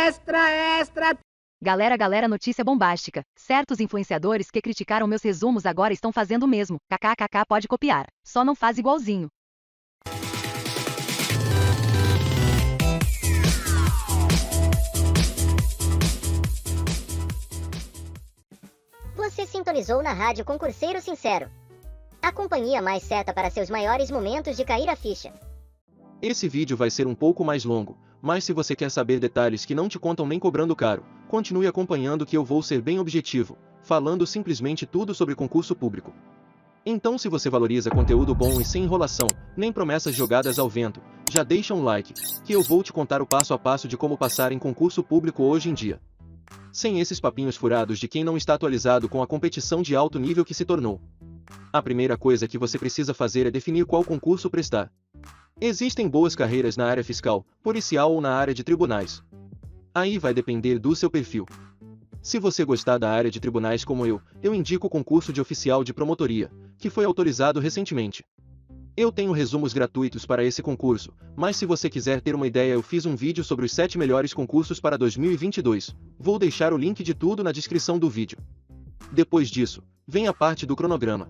Extra, extra! Galera, notícia bombástica. Certos influenciadores que criticaram meus resumos agora estão fazendo o mesmo. KKKK pode copiar. Só não faz igualzinho. Você sintonizou na Rádio Concurseiro Sincero. A companhia mais certa para seus maiores momentos de cair a ficha. Esse vídeo vai ser um pouco mais longo, mas se você quer saber detalhes que não te contam nem cobrando caro, continue acompanhando que eu vou ser bem objetivo, falando simplesmente tudo sobre concurso público. Então, se você valoriza conteúdo bom e sem enrolação, nem promessas jogadas ao vento, já deixa um like, que eu vou te contar o passo a passo de como passar em concurso público hoje em dia. Sem esses papinhos furados de quem não está atualizado com a competição de alto nível que se tornou. A primeira coisa que você precisa fazer é definir qual concurso prestar. Existem boas carreiras na área fiscal, policial ou na área de tribunais. Aí vai depender do seu perfil. Se você gostar da área de tribunais como eu indico o concurso de oficial de promotoria, que foi autorizado recentemente. Eu tenho resumos gratuitos para esse concurso, mas se você quiser ter uma ideia, eu fiz um vídeo sobre os 7 melhores concursos para 2022. Vou deixar o link de tudo na descrição do vídeo. Depois disso, vem a parte do cronograma.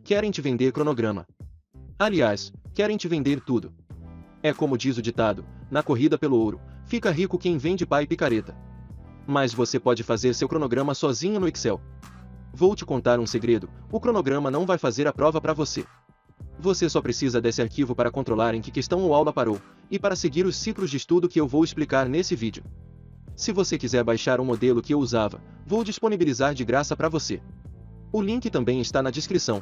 Querem te vender cronograma. Aliás, querem te vender tudo. É como diz o ditado, na corrida pelo ouro, fica rico quem vende pá e picareta. Mas você pode fazer seu cronograma sozinho no Excel. Vou te contar um segredo, o cronograma não vai fazer a prova para você. Você só precisa desse arquivo para controlar em que questão ou aula parou, e para seguir os ciclos de estudo que eu vou explicar nesse vídeo. Se você quiser baixar um modelo que eu usava, vou disponibilizar de graça para você. O link também está na descrição.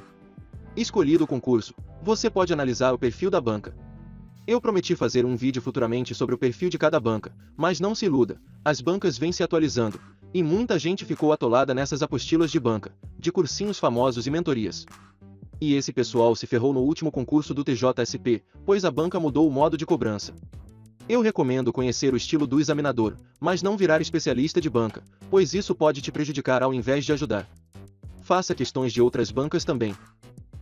Escolhido o concurso, você pode analisar o perfil da banca. Eu prometi fazer um vídeo futuramente sobre o perfil de cada banca, mas não se iluda, as bancas vêm se atualizando, e muita gente ficou atolada nessas apostilas de banca, de cursinhos famosos e mentorias. E esse pessoal se ferrou no último concurso do TJSP, pois a banca mudou o modo de cobrança. Eu recomendo conhecer o estilo do examinador, mas não virar especialista de banca, pois isso pode te prejudicar ao invés de ajudar. Faça questões de outras bancas também.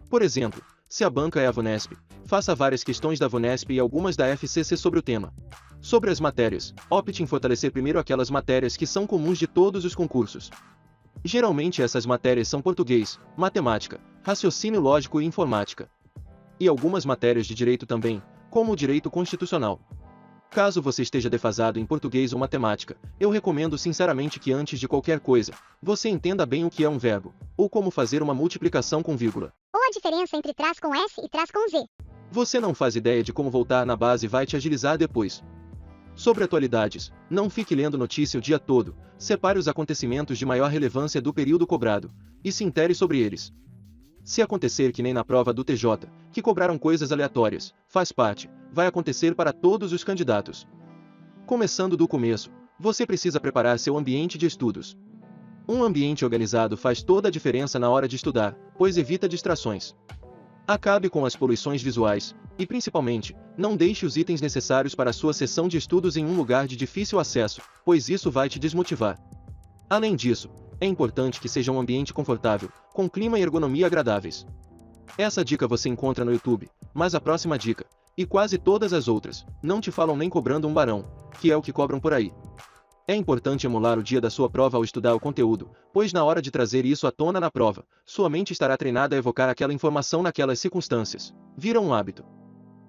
Por exemplo, se a banca é a Vunesp, faça várias questões da Vunesp e algumas da FCC sobre o tema. Sobre as matérias, opte em fortalecer primeiro aquelas matérias que são comuns de todos os concursos. Geralmente essas matérias são português, matemática, raciocínio lógico e informática. E algumas matérias de direito também, como o direito constitucional. Caso você esteja defasado em português ou matemática, eu recomendo sinceramente que antes de qualquer coisa, você entenda bem o que é um verbo, ou como fazer uma multiplicação com vírgula. Ou a diferença entre traz com S e traz com Z. Você não faz ideia de como voltar na base vai te agilizar depois. Sobre atualidades, não fique lendo notícia o dia todo, separe os acontecimentos de maior relevância do período cobrado, e se intere sobre eles. Se acontecer que nem na prova do TJ, que cobraram coisas aleatórias, faz parte, vai acontecer para todos os candidatos. Começando do começo, você precisa preparar seu ambiente de estudos. Um ambiente organizado faz toda a diferença na hora de estudar, pois evita distrações. Acabe com as poluições visuais, e principalmente, não deixe os itens necessários para a sua sessão de estudos em um lugar de difícil acesso, pois isso vai te desmotivar. Além disso, é importante que seja um ambiente confortável, com clima e ergonomia agradáveis. Essa dica você encontra no YouTube, mas a próxima dica, e quase todas as outras, não te falam nem cobrando um barão, que é o que cobram por aí. É importante emular o dia da sua prova ao estudar o conteúdo, pois na hora de trazer isso à tona na prova, sua mente estará treinada a evocar aquela informação naquelas circunstâncias. Vira um hábito.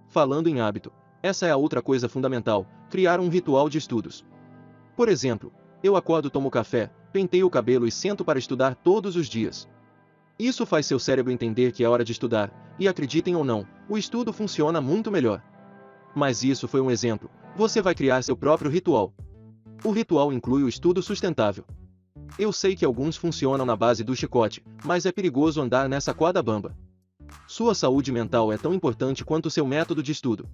Falando em hábito, essa é a outra coisa fundamental, criar um ritual de estudos. Por exemplo, eu acordo, tomo café, penteio o cabelo e sento para estudar todos os dias. Isso faz seu cérebro entender que é hora de estudar, e acreditem ou não, o estudo funciona muito melhor. Mas isso foi um exemplo, você vai criar seu próprio ritual. O ritual inclui o estudo sustentável. Eu sei que alguns funcionam na base do chicote, mas é perigoso andar nessa corda bamba. Sua saúde mental é tão importante quanto seu método de estudo.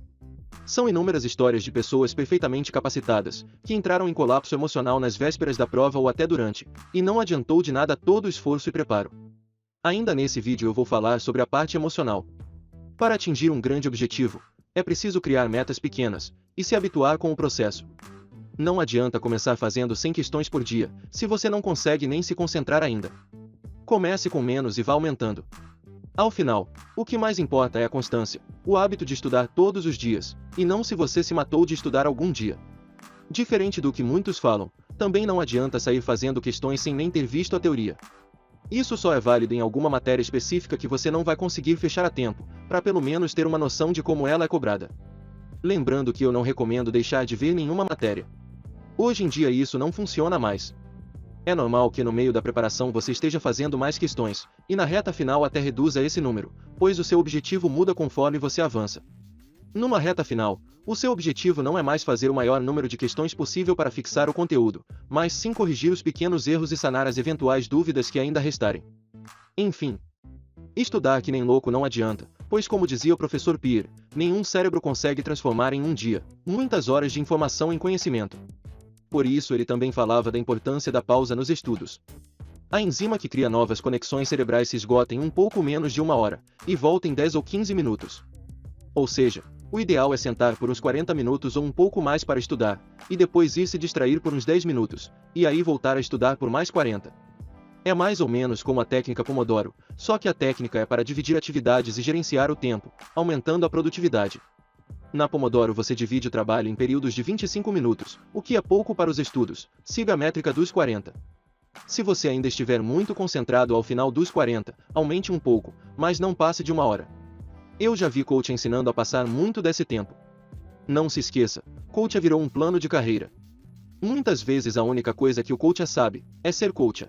São inúmeras histórias de pessoas perfeitamente capacitadas, que entraram em colapso emocional nas vésperas da prova ou até durante, e não adiantou de nada todo o esforço e preparo. Ainda nesse vídeo eu vou falar sobre a parte emocional. Para atingir um grande objetivo, é preciso criar metas pequenas, e se habituar com o processo. Não adianta começar fazendo 100 questões por dia, se você não consegue nem se concentrar ainda. Comece com menos e vá aumentando. Ao final, o que mais importa é a constância, o hábito de estudar todos os dias, e não se você se matou de estudar algum dia. Diferente do que muitos falam, também não adianta sair fazendo questões sem nem ter visto a teoria. Isso só é válido em alguma matéria específica que você não vai conseguir fechar a tempo, para pelo menos ter uma noção de como ela é cobrada. Lembrando que eu não recomendo deixar de ver nenhuma matéria. Hoje em dia isso não funciona mais. É normal que no meio da preparação você esteja fazendo mais questões, e na reta final até reduza esse número, pois o seu objetivo muda conforme você avança. Numa reta final, o seu objetivo não é mais fazer o maior número de questões possível para fixar o conteúdo, mas sim corrigir os pequenos erros e sanar as eventuais dúvidas que ainda restarem. Enfim, estudar que nem louco não adianta, pois como dizia o professor Peer, nenhum cérebro consegue transformar em um dia muitas horas de informação em conhecimento. Por isso ele também falava da importância da pausa nos estudos. A enzima que cria novas conexões cerebrais se esgota em um pouco menos de 1 hora, e volta em 10 ou 15 minutos. Ou seja, o ideal é sentar por uns 40 minutos ou um pouco mais para estudar, e depois ir se distrair por uns 10 minutos, e aí voltar a estudar por mais 40. É mais ou menos como a técnica Pomodoro, só que a técnica é para dividir atividades e gerenciar o tempo, aumentando a produtividade. Na Pomodoro você divide o trabalho em períodos de 25 minutos, o que é pouco para os estudos, siga a métrica dos 40. Se você ainda estiver muito concentrado ao final dos 40, aumente um pouco, mas não passe de 1 hora. Eu já vi coach ensinando a passar muito desse tempo. Não se esqueça, coach virou um plano de carreira. Muitas vezes a única coisa que o coach sabe é ser coach.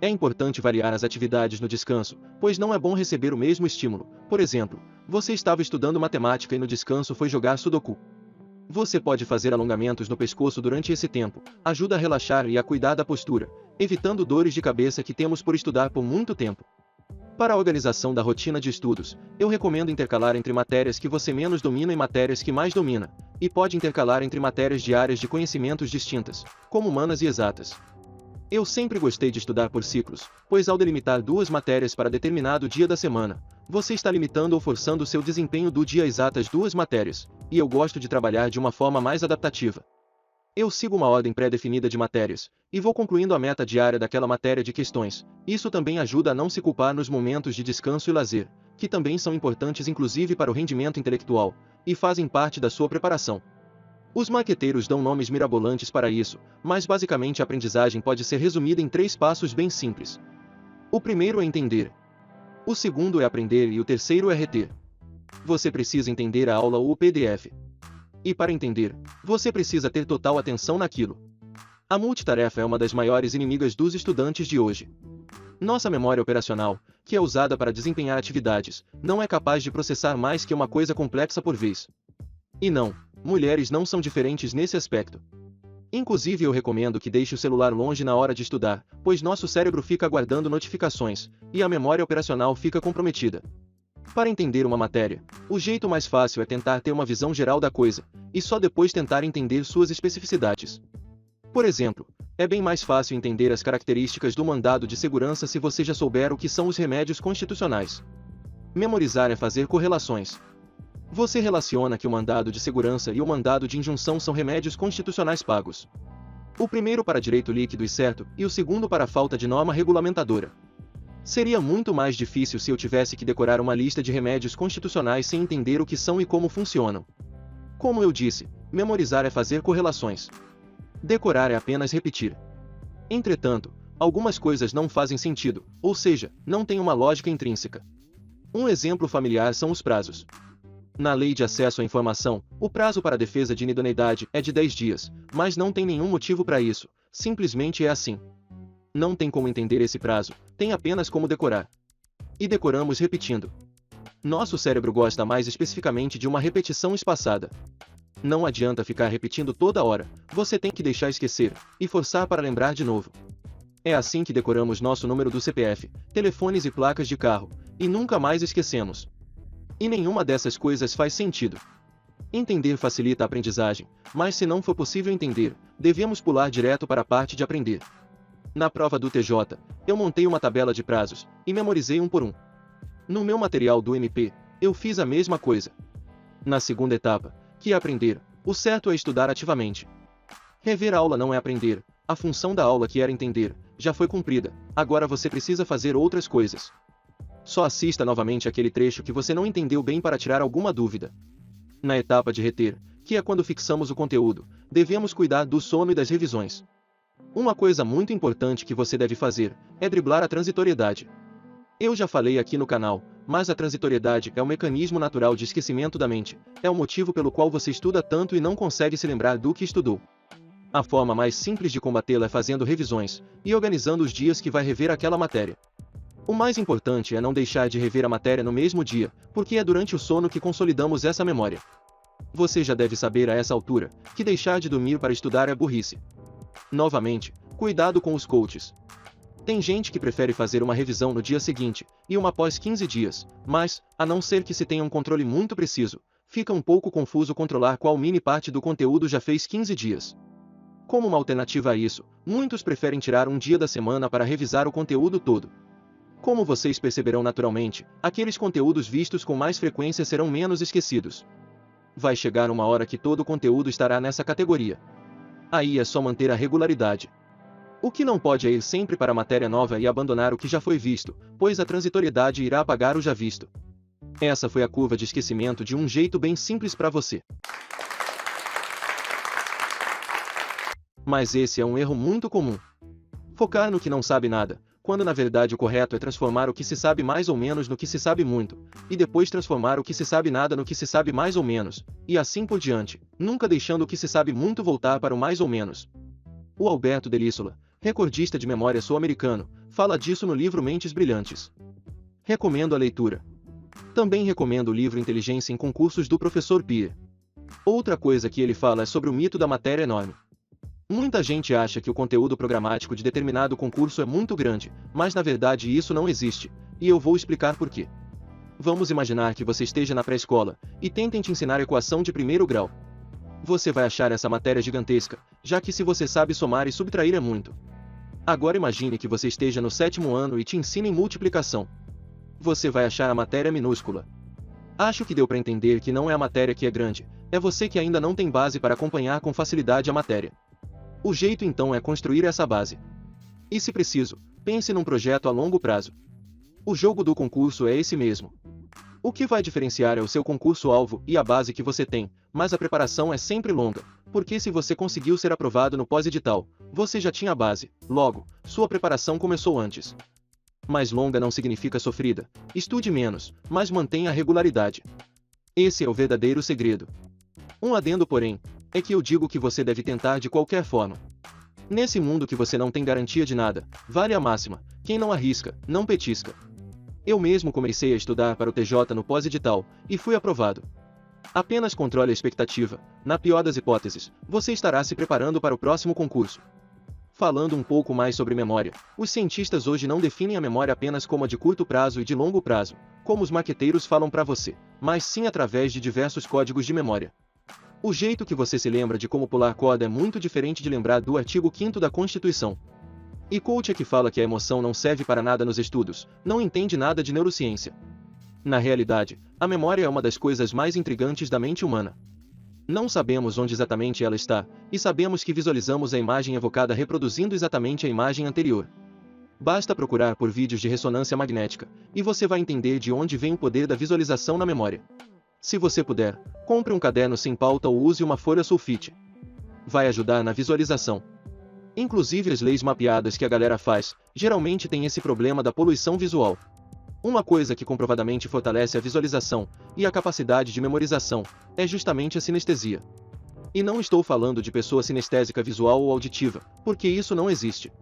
É importante variar as atividades no descanso, pois não é bom receber o mesmo estímulo. Por exemplo, você estava estudando matemática e no descanso foi jogar sudoku. Você pode fazer alongamentos no pescoço durante esse tempo, ajuda a relaxar e a cuidar da postura, evitando dores de cabeça que temos por estudar por muito tempo. Para a organização da rotina de estudos, eu recomendo intercalar entre matérias que você menos domina e matérias que mais domina, e pode intercalar entre matérias de áreas de conhecimentos distintas, como humanas e exatas. Eu sempre gostei de estudar por ciclos, pois ao delimitar 2 matérias para determinado dia da semana, você está limitando ou forçando o seu desempenho do dia a exatas 2 matérias, e eu gosto de trabalhar de uma forma mais adaptativa. Eu sigo uma ordem pré-definida de matérias, e vou concluindo a meta diária daquela matéria de questões. Isso também ajuda a não se culpar nos momentos de descanso e lazer, que também são importantes inclusive para o rendimento intelectual, e fazem parte da sua preparação. Os marqueteiros dão nomes mirabolantes para isso, mas basicamente a aprendizagem pode ser resumida em 3 passos bem simples. O primeiro é entender. O segundo é aprender e o terceiro é reter. Você precisa entender a aula ou o PDF. E para entender, você precisa ter total atenção naquilo. A multitarefa é uma das maiores inimigas dos estudantes de hoje. Nossa memória operacional, que é usada para desempenhar atividades, não é capaz de processar mais que uma coisa complexa por vez. E não, mulheres não são diferentes nesse aspecto. Inclusive eu recomendo que deixe o celular longe na hora de estudar, pois nosso cérebro fica aguardando notificações, e a memória operacional fica comprometida. Para entender uma matéria, o jeito mais fácil é tentar ter uma visão geral da coisa, e só depois tentar entender suas especificidades. Por exemplo, é bem mais fácil entender as características do mandado de segurança se você já souber o que são os remédios constitucionais. Memorizar é fazer correlações. Você relaciona que o mandado de segurança e o mandado de injunção são remédios constitucionais pagos. O primeiro para direito líquido e certo, e o segundo para falta de norma regulamentadora. Seria muito mais difícil se eu tivesse que decorar uma lista de remédios constitucionais sem entender o que são e como funcionam. Como eu disse, memorizar é fazer correlações. Decorar é apenas repetir. Entretanto, algumas coisas não fazem sentido, ou seja, não têm uma lógica intrínseca. Um exemplo familiar são os prazos. Na Lei de Acesso à Informação, o prazo para a defesa de inidoneidade é de 10 dias, mas não tem nenhum motivo para isso, simplesmente é assim. Não tem como entender esse prazo, tem apenas como decorar. E decoramos repetindo. Nosso cérebro gosta mais especificamente de uma repetição espaçada. Não adianta ficar repetindo toda hora, você tem que deixar esquecer, e forçar para lembrar de novo. É assim que decoramos nosso número do CPF, telefones e placas de carro, e nunca mais esquecemos. E nenhuma dessas coisas faz sentido. Entender facilita a aprendizagem, mas se não for possível entender, devemos pular direto para a parte de aprender. Na prova do TJ, eu montei uma tabela de prazos, e memorizei um por um. No meu material do MP, eu fiz a mesma coisa. Na segunda etapa, que é aprender, o certo é estudar ativamente. Rever a aula não é aprender, a função da aula que era entender, já foi cumprida, agora você precisa fazer outras coisas. Só assista novamente aquele trecho que você não entendeu bem para tirar alguma dúvida. Na etapa de reter, que é quando fixamos o conteúdo, devemos cuidar do sono e das revisões. Uma coisa muito importante que você deve fazer é driblar a transitoriedade. Eu já falei aqui no canal, mas a transitoriedade é um mecanismo natural de esquecimento da mente, é o motivo pelo qual você estuda tanto e não consegue se lembrar do que estudou. A forma mais simples de combatê-la é fazendo revisões e organizando os dias que vai rever aquela matéria. O mais importante é não deixar de rever a matéria no mesmo dia, porque é durante o sono que consolidamos essa memória. Você já deve saber a essa altura que deixar de dormir para estudar é burrice. Novamente, cuidado com os coaches. Tem gente que prefere fazer uma revisão no dia seguinte e uma após 15 dias, mas, a não ser que se tenha um controle muito preciso, fica um pouco confuso controlar qual mini parte do conteúdo já fez 15 dias. Como uma alternativa a isso, muitos preferem tirar um dia da semana para revisar o conteúdo todo. Como vocês perceberão naturalmente, aqueles conteúdos vistos com mais frequência serão menos esquecidos. Vai chegar uma hora que todo o conteúdo estará nessa categoria. Aí é só manter a regularidade. O que não pode é ir sempre para a matéria nova e abandonar o que já foi visto, pois a transitoriedade irá apagar o já visto. Essa foi a curva de esquecimento de um jeito bem simples para você. Mas esse é um erro muito comum. Focar no que não sabe nada, quando na verdade o correto é transformar o que se sabe mais ou menos no que se sabe muito, e depois transformar o que se sabe nada no que se sabe mais ou menos, e assim por diante, nunca deixando o que se sabe muito voltar para o mais ou menos. O Alberto Delissola, recordista de memória sul-americano, fala disso no livro Mentes Brilhantes. Recomendo a leitura. Também recomendo o livro Inteligência em Concursos do professor Pierre. Outra coisa que ele fala é sobre o mito da matéria enorme. Muita gente acha que o conteúdo programático de determinado concurso é muito grande, mas na verdade isso não existe, e eu vou explicar por quê. Vamos imaginar que você esteja na pré-escola e tentem te ensinar equação de primeiro grau. Você vai achar essa matéria gigantesca, já que se você sabe somar e subtrair é muito. Agora imagine que você esteja no 7º ano e te ensinem multiplicação. Você vai achar a matéria minúscula. Acho que deu para entender que não é a matéria que é grande, é você que ainda não tem base para acompanhar com facilidade a matéria. O jeito então é construir essa base. E se preciso, pense num projeto a longo prazo. O jogo do concurso é esse mesmo. O que vai diferenciar é o seu concurso-alvo e a base que você tem, mas a preparação é sempre longa, porque se você conseguiu ser aprovado no pós-edital, você já tinha a base, logo, sua preparação começou antes. Mas longa não significa sofrida, estude menos, mas mantenha a regularidade. Esse é o verdadeiro segredo. Um adendo porém, é que eu digo que você deve tentar de qualquer forma. Nesse mundo que você não tem garantia de nada, vale a máxima, quem não arrisca, não petisca. Eu mesmo comecei a estudar para o TJ no pós-edital, e fui aprovado. Apenas controle a expectativa, na pior das hipóteses, você estará se preparando para o próximo concurso. Falando um pouco mais sobre memória, os cientistas hoje não definem a memória apenas como a de curto prazo e de longo prazo, como os marqueteiros falam para você, mas sim através de diversos códigos de memória. O jeito que você se lembra de como pular corda é muito diferente de lembrar do artigo 5º da Constituição. E coach que fala que a emoção não serve para nada nos estudos, não entende nada de neurociência. Na realidade, a memória é uma das coisas mais intrigantes da mente humana. Não sabemos onde exatamente ela está, e sabemos que visualizamos a imagem evocada reproduzindo exatamente a imagem anterior. Basta procurar por vídeos de ressonância magnética, e você vai entender de onde vem o poder da visualização na memória. Se você puder, compre um caderno sem pauta ou use uma folha sulfite. Vai ajudar na visualização. Inclusive as leis mapeadas que a galera faz, geralmente tem esse problema da poluição visual. Uma coisa que comprovadamente fortalece a visualização e a capacidade de memorização é justamente a sinestesia. E não estou falando de pessoa sinestésica visual ou auditiva, porque isso não existe.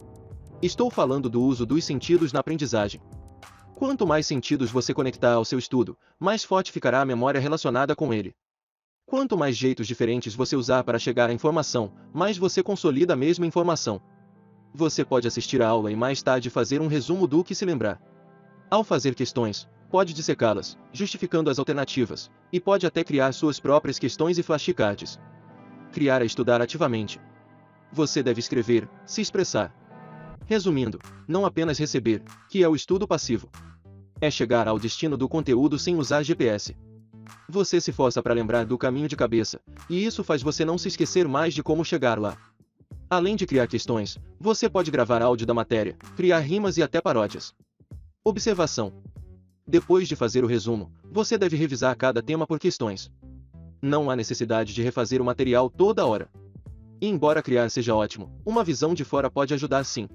Estou falando do uso dos sentidos na aprendizagem. Quanto mais sentidos você conectar ao seu estudo, mais forte ficará a memória relacionada com ele. Quanto mais jeitos diferentes você usar para chegar à informação, mais você consolida a mesma informação. Você pode assistir a aula e mais tarde fazer um resumo do que se lembrar. Ao fazer questões, pode dissecá-las, justificando as alternativas, e pode até criar suas próprias questões e flashcards. Criar é estudar ativamente. Você deve escrever, se expressar. Resumindo, não apenas receber, que é o estudo passivo. É chegar ao destino do conteúdo sem usar GPS. Você se força para lembrar do caminho de cabeça, e isso faz você não se esquecer mais de como chegar lá. Além de criar questões, você pode gravar áudio da matéria, criar rimas e até paródias. Observação. Depois de fazer o resumo, você deve revisar cada tema por questões. Não há necessidade de refazer o material toda hora. E embora criar seja ótimo, uma visão de fora pode ajudar sim.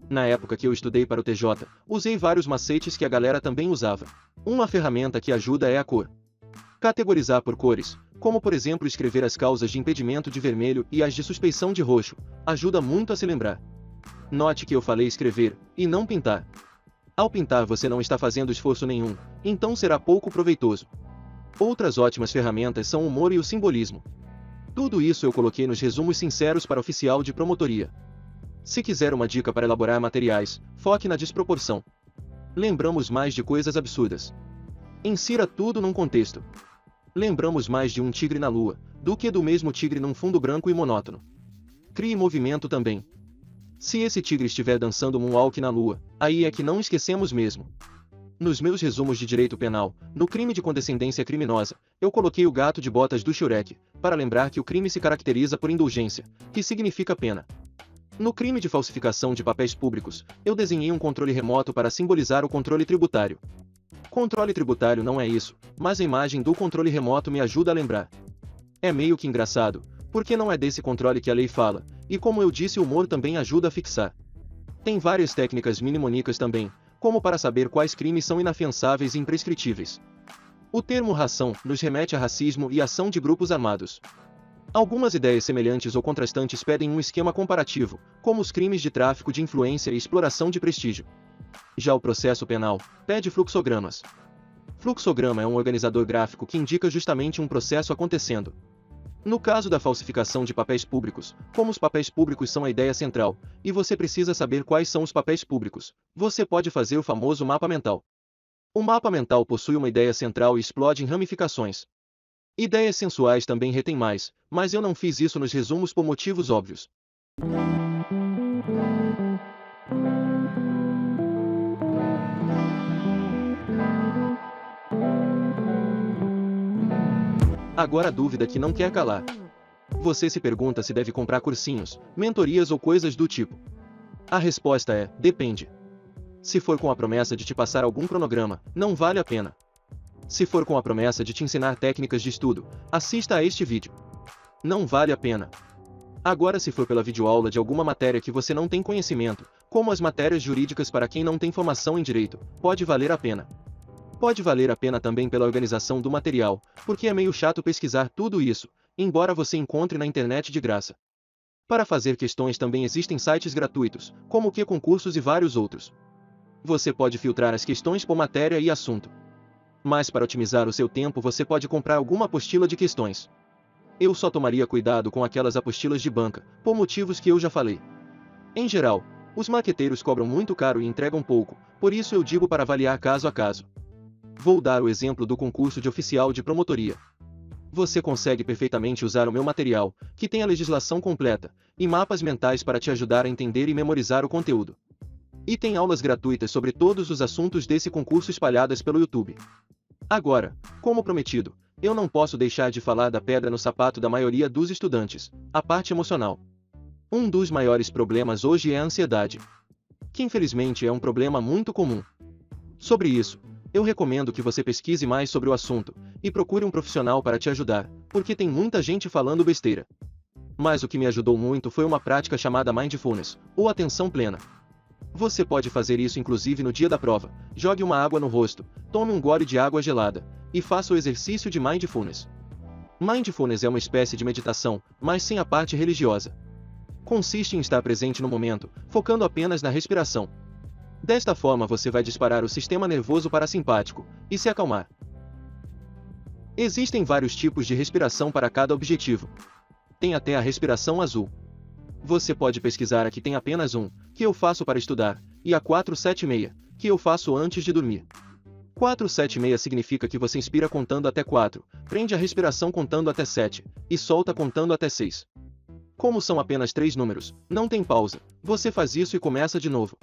Na época que eu estudei para o TJ, usei vários macetes que a galera também usava. Uma ferramenta que ajuda é a cor. Categorizar por cores, como por exemplo escrever as causas de impedimento de vermelho e as de suspeição de roxo, ajuda muito a se lembrar. Note que eu falei escrever, e não pintar. Ao pintar você não está fazendo esforço nenhum, então será pouco proveitoso. Outras ótimas ferramentas são o humor e o simbolismo. Tudo isso eu coloquei nos resumos sinceros para oficial de promotoria. Se quiser uma dica para elaborar materiais, foque na desproporção. Lembramos mais de coisas absurdas. Insira tudo num contexto. Lembramos mais de um tigre na lua, do que do mesmo tigre num fundo branco e monótono. Crie movimento também. Se esse tigre estiver dançando moonwalk na lua, aí é que não esquecemos mesmo. Nos meus resumos de direito penal, no crime de condescendência criminosa, eu coloquei o gato de botas do Shrek, para lembrar que o crime se caracteriza por indulgência, que significa pena. No crime de falsificação de papéis públicos, eu desenhei um controle remoto para simbolizar o controle tributário. Controle tributário não é isso, mas a imagem do controle remoto me ajuda a lembrar. É meio que engraçado, porque não é desse controle que a lei fala, e como eu disse, o humor também ajuda a fixar. Tem várias técnicas mnemônicas também, como para saber quais crimes são inafiançáveis e imprescritíveis. O termo ração nos remete a racismo e ação de grupos armados. Algumas ideias semelhantes ou contrastantes pedem um esquema comparativo, como os crimes de tráfico de influência e exploração de prestígio. Já o processo penal pede fluxogramas. Fluxograma é um organizador gráfico que indica justamente um processo acontecendo. No caso da falsificação de papéis públicos, como os papéis públicos são a ideia central, e você precisa saber quais são os papéis públicos, você pode fazer o famoso mapa mental. O mapa mental possui uma ideia central e explode em ramificações. Ideias sensuais também retêm mais, mas eu não fiz isso nos resumos por motivos óbvios. Agora a dúvida que não quer calar. Você se pergunta se deve comprar cursinhos, mentorias ou coisas do tipo. A resposta é: depende. Se for com a promessa de te passar algum cronograma, não vale a pena. Se for com a promessa de te ensinar técnicas de estudo, assista a este vídeo. Não vale a pena. Agora, se for pela videoaula de alguma matéria que você não tem conhecimento, como as matérias jurídicas para quem não tem formação em direito, pode valer a pena. Pode valer a pena também pela organização do material, porque é meio chato pesquisar tudo isso, embora você encontre na internet de graça. Para fazer questões também existem sites gratuitos, como o QConcursos e vários outros. Você pode filtrar as questões por matéria e assunto. Mas para otimizar o seu tempo você pode comprar alguma apostila de questões. Eu só tomaria cuidado com aquelas apostilas de banca, por motivos que eu já falei. Em geral, os marqueteiros cobram muito caro e entregam pouco, por isso eu digo para avaliar caso a caso. Vou dar o exemplo do concurso de oficial de promotoria. Você consegue perfeitamente usar o meu material, que tem a legislação completa, e mapas mentais para te ajudar a entender e memorizar o conteúdo. E tem aulas gratuitas sobre todos os assuntos desse concurso espalhadas pelo YouTube. Agora, como prometido, eu não posso deixar de falar da pedra no sapato da maioria dos estudantes, a parte emocional. Um dos maiores problemas hoje é a ansiedade, que infelizmente é um problema muito comum. Sobre isso, eu recomendo que você pesquise mais sobre o assunto, e procure um profissional para te ajudar, porque tem muita gente falando besteira. Mas o que me ajudou muito foi uma prática chamada Mindfulness, ou atenção plena. Você pode fazer isso inclusive no dia da prova. Jogue uma água no rosto, tome um gole de água gelada, e faça o exercício de Mindfulness. Mindfulness é uma espécie de meditação, mas sem a parte religiosa. Consiste em estar presente no momento, focando apenas na respiração. Desta forma você vai disparar o sistema nervoso parasimpático, e se acalmar. Existem vários tipos de respiração para cada objetivo. Tem até a respiração azul. Você pode pesquisar aqui, tem apenas um, que eu faço para estudar, e a 4-7-6, que eu faço antes de dormir. 4-7-6 significa que você inspira contando até 4, prende a respiração contando até 7, e solta contando até 6. Como são apenas 3 números, não tem pausa, você faz isso e começa de novo.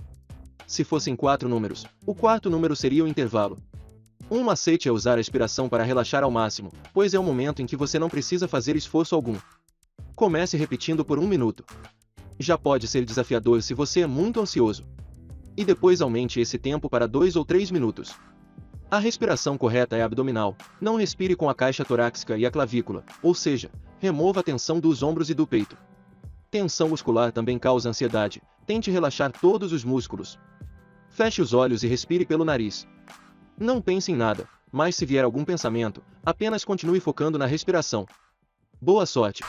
Se fossem 4 números, o quarto número seria o intervalo. Um macete é usar a respiração para relaxar ao máximo, pois é o momento em que você não precisa fazer esforço algum. Comece repetindo por 1 minuto. Já pode ser desafiador se você é muito ansioso. E depois aumente esse tempo para 2 ou 3 minutos. A respiração correta é abdominal, não respire com a caixa torácica e a clavícula, ou seja, remova a tensão dos ombros e do peito. Tensão muscular também causa ansiedade, tente relaxar todos os músculos. Feche os olhos e respire pelo nariz. Não pense em nada, mas se vier algum pensamento, apenas continue focando na respiração. Boa sorte!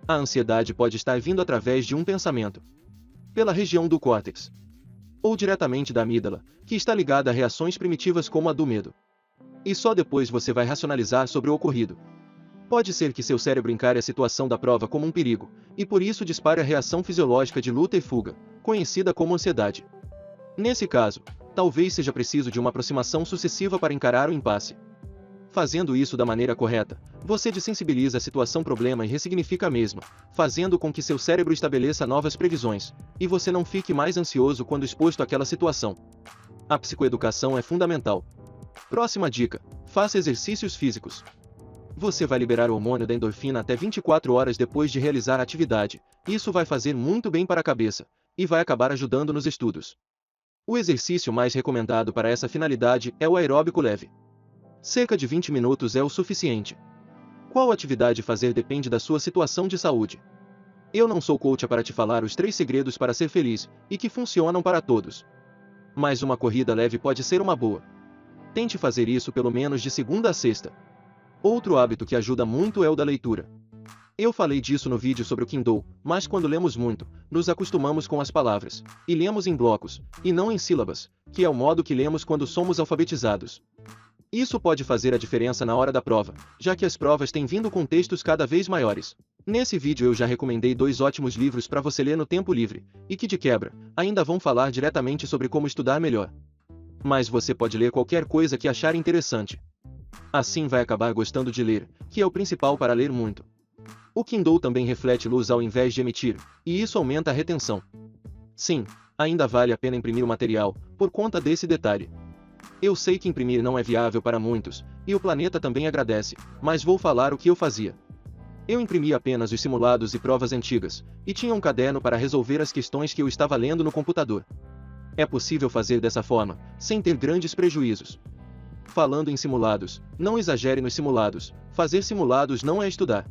A ansiedade pode estar vindo através de um pensamento, pela região do córtex, ou diretamente da amígdala, que está ligada a reações primitivas como a do medo. E só depois você vai racionalizar sobre o ocorrido. Pode ser que seu cérebro encare a situação da prova como um perigo, e por isso dispare a reação fisiológica de luta e fuga, conhecida como ansiedade. Nesse caso, talvez seja preciso de uma aproximação sucessiva para encarar o impasse. Fazendo isso da maneira correta, você desensibiliza a situação problema e ressignifica a mesma, fazendo com que seu cérebro estabeleça novas previsões, e você não fique mais ansioso quando exposto àquela situação. A psicoeducação é fundamental. Próxima dica: faça exercícios físicos. Você vai liberar o hormônio da endorfina até 24 horas depois de realizar a atividade. Isso vai fazer muito bem para a cabeça, e vai acabar ajudando nos estudos. O exercício mais recomendado para essa finalidade é o aeróbico leve. Cerca de 20 minutos é o suficiente. Qual atividade fazer depende da sua situação de saúde. Eu não sou coach para te falar os 3 segredos para ser feliz, e que funcionam para todos. Mas uma corrida leve pode ser uma boa. Tente fazer isso pelo menos de segunda a sexta. Outro hábito que ajuda muito é o da leitura. Eu falei disso no vídeo sobre o Kindle, mas quando lemos muito, nos acostumamos com as palavras, e lemos em blocos, e não em sílabas, que é o modo que lemos quando somos alfabetizados. Isso pode fazer a diferença na hora da prova, já que as provas têm vindo com textos cada vez maiores. Nesse vídeo eu já recomendei 2 ótimos livros para você ler no tempo livre, e que de quebra, ainda vão falar diretamente sobre como estudar melhor. Mas você pode ler qualquer coisa que achar interessante. Assim vai acabar gostando de ler, que é o principal para ler muito. O Kindle também reflete luz ao invés de emitir, e isso aumenta a retenção. Sim, ainda vale a pena imprimir o material, por conta desse detalhe. Eu sei que imprimir não é viável para muitos, e o planeta também agradece, mas vou falar o que eu fazia. Eu imprimia apenas os simulados e provas antigas, e tinha um caderno para resolver as questões que eu estava lendo no computador. É possível fazer dessa forma, sem ter grandes prejuízos. Falando em simulados, não exagere nos simulados, fazer simulados não é estudar.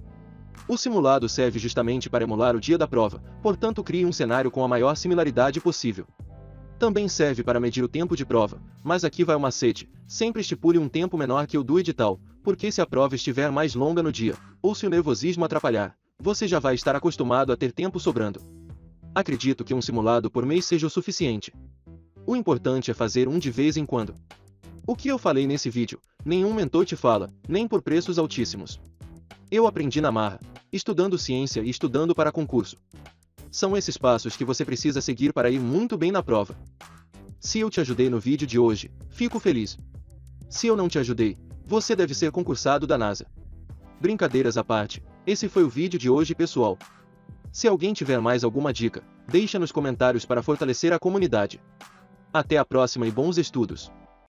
O simulado serve justamente para emular o dia da prova, portanto crie um cenário com a maior similaridade possível. Também serve para medir o tempo de prova, mas aqui vai o macete: sempre estipule um tempo menor que o do edital, porque se a prova estiver mais longa no dia, ou se o nervosismo atrapalhar, você já vai estar acostumado a ter tempo sobrando. Acredito que um simulado por mês seja o suficiente. O importante é fazer um de vez em quando. O que eu falei nesse vídeo, nenhum mentor te fala, nem por preços altíssimos. Eu aprendi na marra, estudando ciência e estudando para concurso. São esses passos que você precisa seguir para ir muito bem na prova. Se eu te ajudei no vídeo de hoje, fico feliz. Se eu não te ajudei, você deve ser concursado da NASA. Brincadeiras à parte, esse foi o vídeo de hoje, pessoal. Se alguém tiver mais alguma dica, deixa nos comentários para fortalecer a comunidade. Até a próxima e bons estudos!